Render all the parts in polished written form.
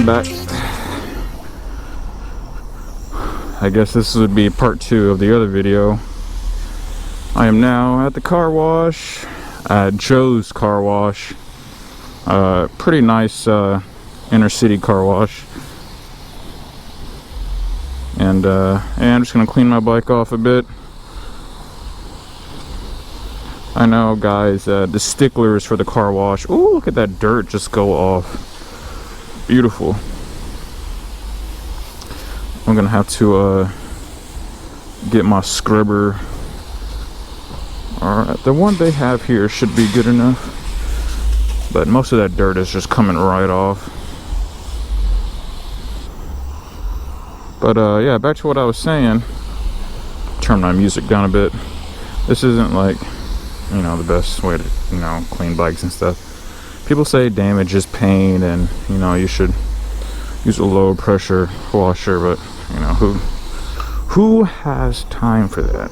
I'm back. I guess this would be part 2 of the other video. I am now at the car wash, at Joe's car wash. Pretty nice inner city car wash. And I'm just gonna clean my bike off a bit. I know, guys, the sticklers for the car wash. Ooh, look at that dirt just go off. Beautiful. I'm gonna have to get my scrubber. Alright, the one they have here should be good enough, but most of that dirt is just coming right off. But yeah, back to what I was saying. Turn my music down a bit. This isn't like, you know, the best way to, you know, clean bikes and stuff. People say damage is pain, and you know, you should use a low pressure washer, but you know, who has time for that?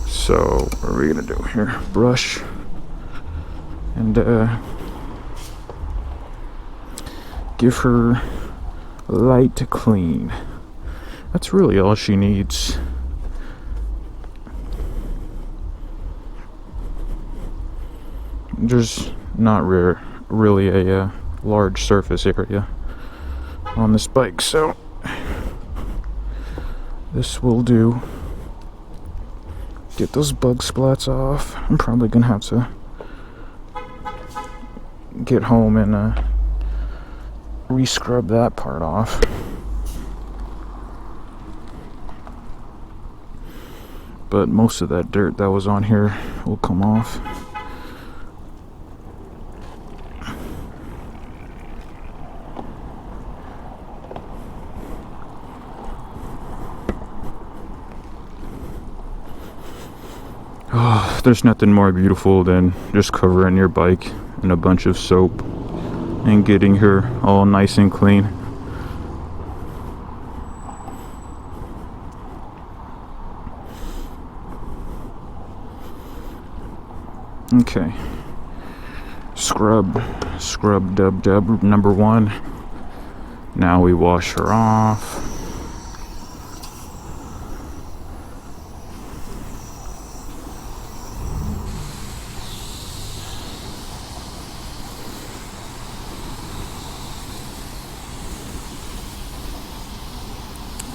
So what are we gonna do here? Brush and give her light to clean. That's really all she needs. There's not really a large surface area on this bike, so this will do. Get those bug splats off. I'm probably gonna have to get home and re-scrub that part off. But most of that dirt that was on here will come off. Oh, there's nothing more beautiful than just covering your bike in a bunch of soap and getting her all nice and clean. Okay. Scrub dub number 1. Now we wash her off.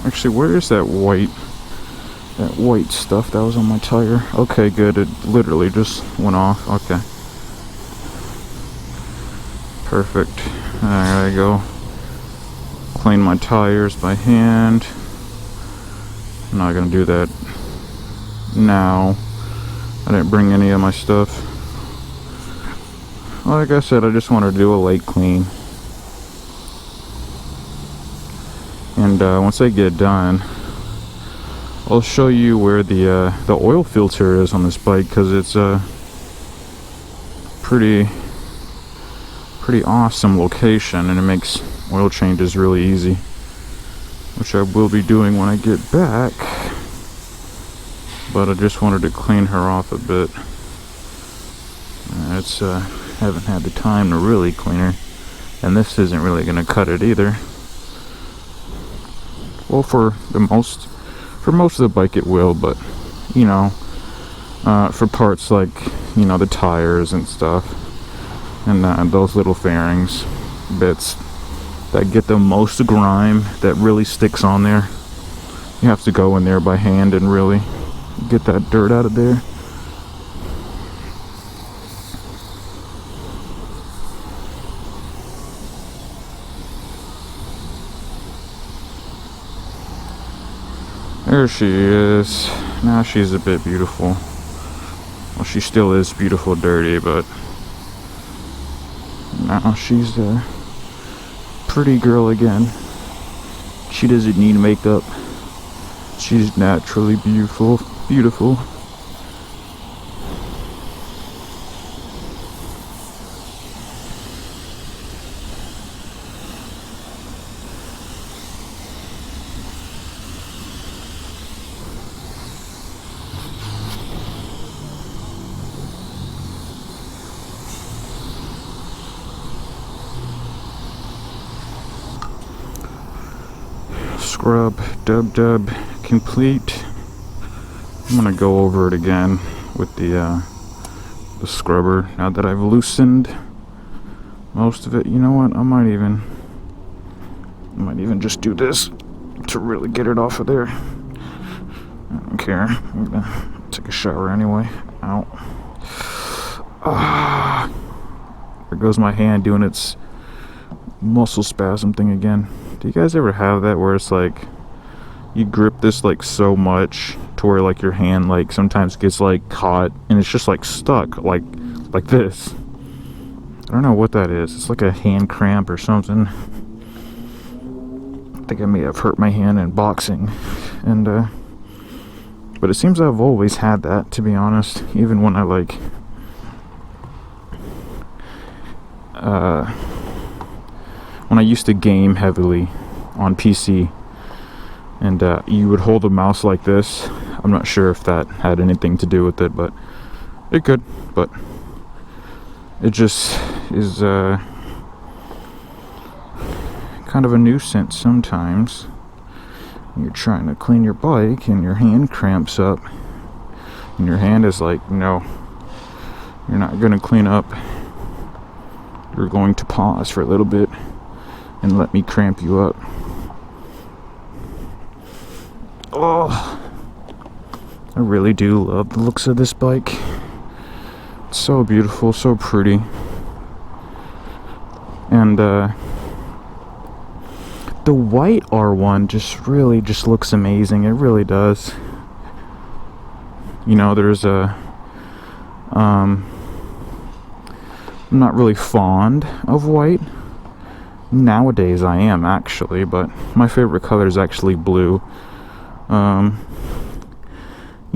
Actually, where is that white stuff that was on my tire? Okay, good. It literally just went off. Okay. Perfect. There I go. Clean my tires by hand. I'm not gonna do that now. I didn't bring any of my stuff. Like I said, I just wanted to do a late clean. And once I get done, I'll show you where the oil filter is on this bike, because it's a pretty awesome location, and it makes oil changes really easy, which I will be doing when I get back. But I just wanted to clean her off a bit. Haven't had the time to really clean her, and this isn't really gonna cut it either. Well, for most of the bike it will, but you know, for parts like, you know, the tires and stuff, and those little fairings bits that get the most grime that really sticks on there, you have to go in there by hand and really get that dirt out of there. There she is. Now she's a bit beautiful. Well, she still is beautiful dirty, but now she's a pretty girl again. She doesn't need makeup. She's naturally beautiful. scrub dub complete. I'm gonna go over it again with the scrubber now that I've loosened most of it. You know what? I might even just do this to really get it off of there. I don't care. I'm gonna take a shower anyway. Ow. Ah. There goes my hand doing its muscle spasm thing again. Do you guys ever have that where it's like you grip this like so much to where like your hand like sometimes gets like caught and it's just like stuck like this? I don't know what that is. It's like a hand cramp or something. I think I may have hurt my hand in boxing, and but it seems I've always had that, to be honest. Even when I like when I used to game heavily on PC, and you would hold the mouse like this. I'm not sure if that had anything to do with it, but it could. But it just is kind of a nuisance sometimes. You're trying to clean your bike and your hand cramps up, and your hand is like, no, you're not going to clean up. You're going to pause for a little bit and let me cramp you up. Oh, I really do love the looks of this bike. It's so beautiful, so pretty. And the white R1 just really looks amazing. It really does. You know, there's a I'm not really fond of white. Nowadays I am actually, but my favorite color is actually blue. You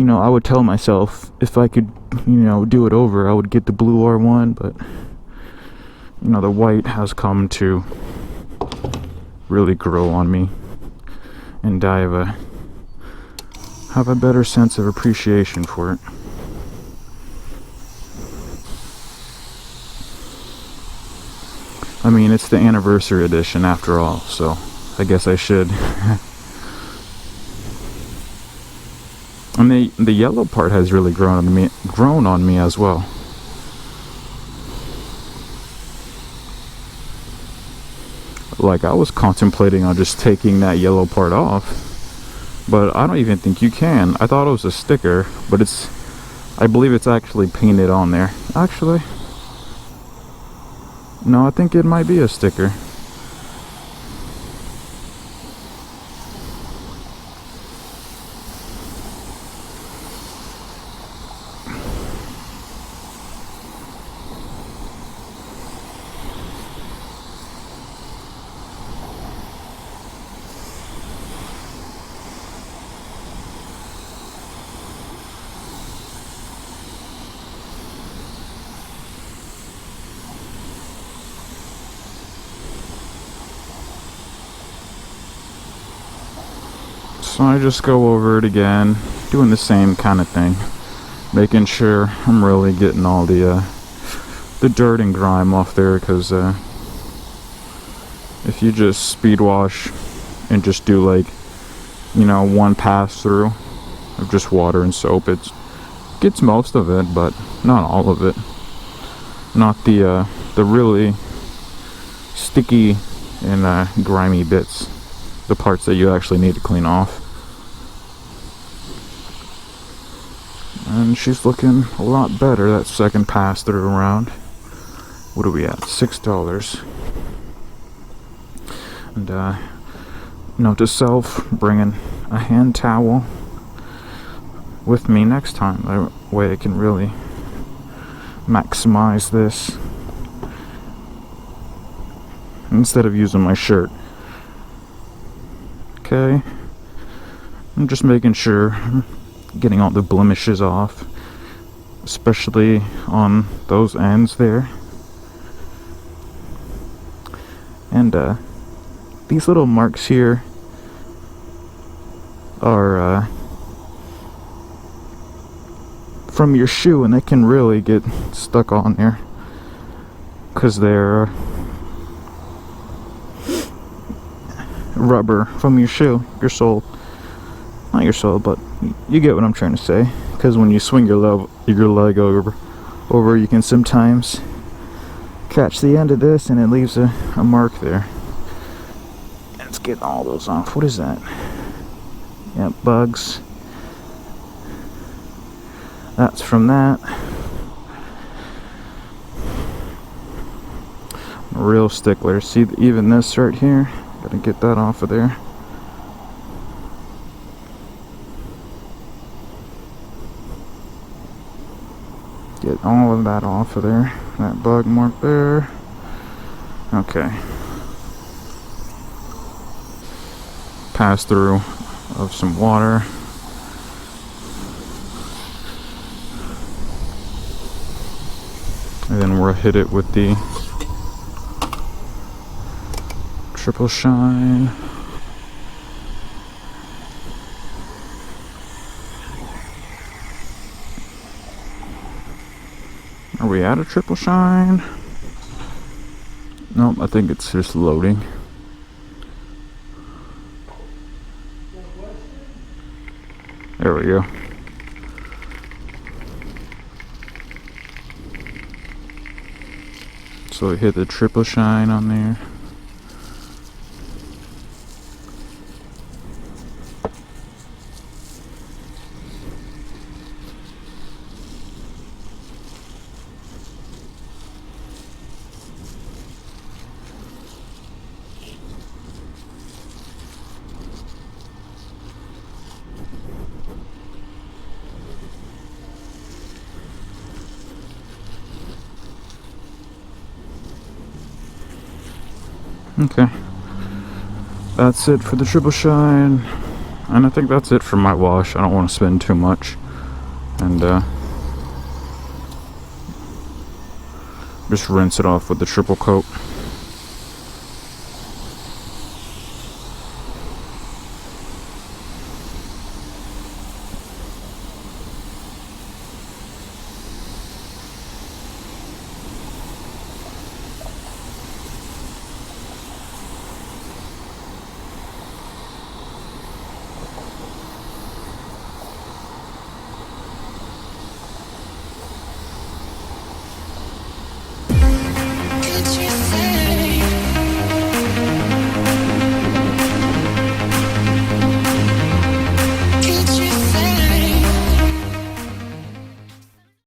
know, I would tell myself if I could, you know, do it over, I would get the blue R1, but you know, the white has come to really grow on me, and I have a better sense of appreciation for it. I mean, it's the anniversary edition after all, so I guess I should. And the yellow part has really grown on me as well. Like, I was contemplating on just taking that yellow part off, but I don't even think you can. I thought it was a sticker, but I believe it's actually painted on there. Actually, no, I think it might be a sticker. So I just go over it again, doing the same kind of thing, making sure I'm really getting all the dirt and grime off there, because if you just speed wash and just do like, you know, one pass through of just water and soap, it gets most of it, but not all of it. Not the really sticky and grimy bits, the parts that you actually need to clean off. And she's looking a lot better that second pass through around. What are we at? $6. And note to self, bringing a hand towel with me next time. That way I can really maximize this instead of using my shirt. Okay, I'm just making sure I'm getting all the blemishes off, especially on those ends there. And these little marks here are from your shoe, and they can really get stuck on there because they're rubber from your shoe, your sole. Not your sole, but you get what I'm trying to say. Because when you swing your leg over, you can sometimes catch the end of this and it leaves a mark there. Let's get all those off. What is that? Yeah, bugs. That's from that. I'm a real stickler. See, even this right here, gotta get that off of there. Get all of that off of there. That bug mark there. Okay. Pass through of some water. And then we'll hit it with the triple shine. Are we at a triple shine? Nope, I think it's just loading. There we go. So we hit the triple shine on there. Okay, that's it for the triple shine, and I think that's it for my wash. I don't want to spend too much, and just rinse it off with the triple coat. Could you